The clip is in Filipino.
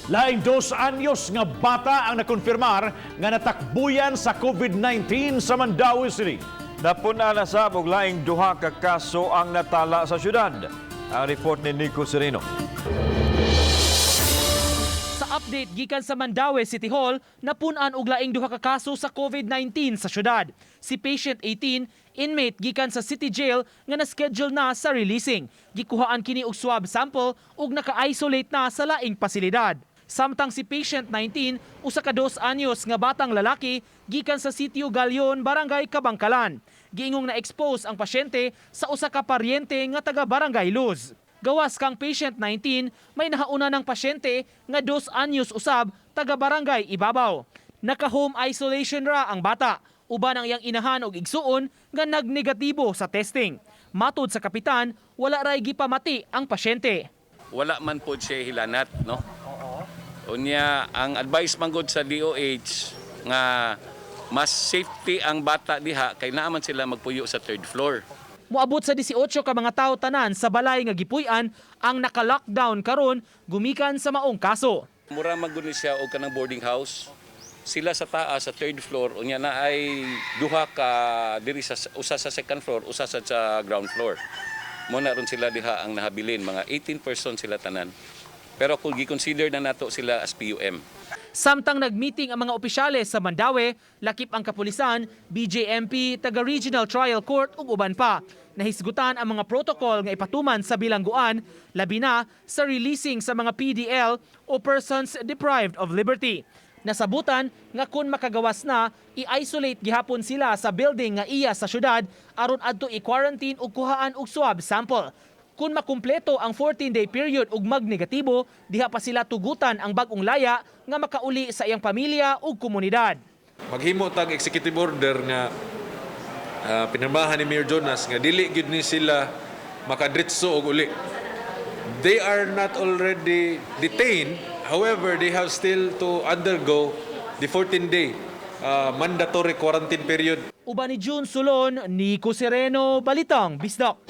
Laing 2 anyos nga bata ang nakonfirmar nga natakbuyan sa COVID-19 sa Mandaue City. Napuna na sa laing duha ka kaso ang natala sa syudad. Ang report ni Nico Sereno. Sa update gikan sa Mandaue City Hall, napun-an og laing duha ka kaso sa COVID-19 sa syudad. Si patient 18, inmate gikan sa City Jail nga na-schedule na sa releasing. Gikuhaan kini og swab sample ug naka-isolate na sa laing pasilidad. Samtang si patient 19, usa ka 2 anyos nga batang lalaki gikan sa Sitio Galion, Barangay Kabangkalan. Giingong na-expose ang pasyente sa usa ka paryente nga taga Barangay Luz. Gawas kang patient 19, may nahauna ng pasyente nga 2 anyos usab taga Barangay Ibabaw. Naka-home isolation ra ang bata. Uban ang iyang inahan og igsuon nga nagnegatibo sa testing. Matud sa kapitan, wala ray gipamati ang pasyente. Wala man po siya hilanat, no? Unya, ang advice man gud sa DOH nga mas safety ang bata diha kay naaman sila magpuyo sa 3rd floor. Moabot sa 18 ka mga tawo tanan sa balay nga gipuy-an ang naka-lockdown karon gumikan sa maong kaso. Mura man gud ni siya og kanang boarding house. Sila sa taas sa 3rd floor unya na ay duha ka diri sa usa sa 2nd floor, usa sa ground floor. Mo na ron sila diha ang nahabilin, mga 18 person sila tanan. Pero kung gi-consider na nato sila as PUM. Samtang nagmeeting ang mga opisyales sa Mandaue, lakip ang kapulisan, BJMP, taga-Regional Trial Court ug uban pa. Nahisgutan ang mga protocol nga ipatuman sa bilangguan, labi na sa releasing sa mga PDL o persons deprived of liberty. Nasabutan nga kung makagawas na, i-isolate gihapon sila sa building nga iya sa syudad aron adto i-quarantine ug kuhaan og swab sample. Kung makumpleto ang 14-day period ug magnegatibo, diha pa sila tugutan ang bag-ong laya nga makauli sa iyang pamilya ug komunidad. Maghimo tag executive order nga pinirmahan ni Mayor Jonas nga dili gyud ni sila makadritso og uli. They are not already detained, however they have still to undergo the 14-day mandatory quarantine period. Uban ni June Sulon, Nico Sereno, Balitang Bisdak.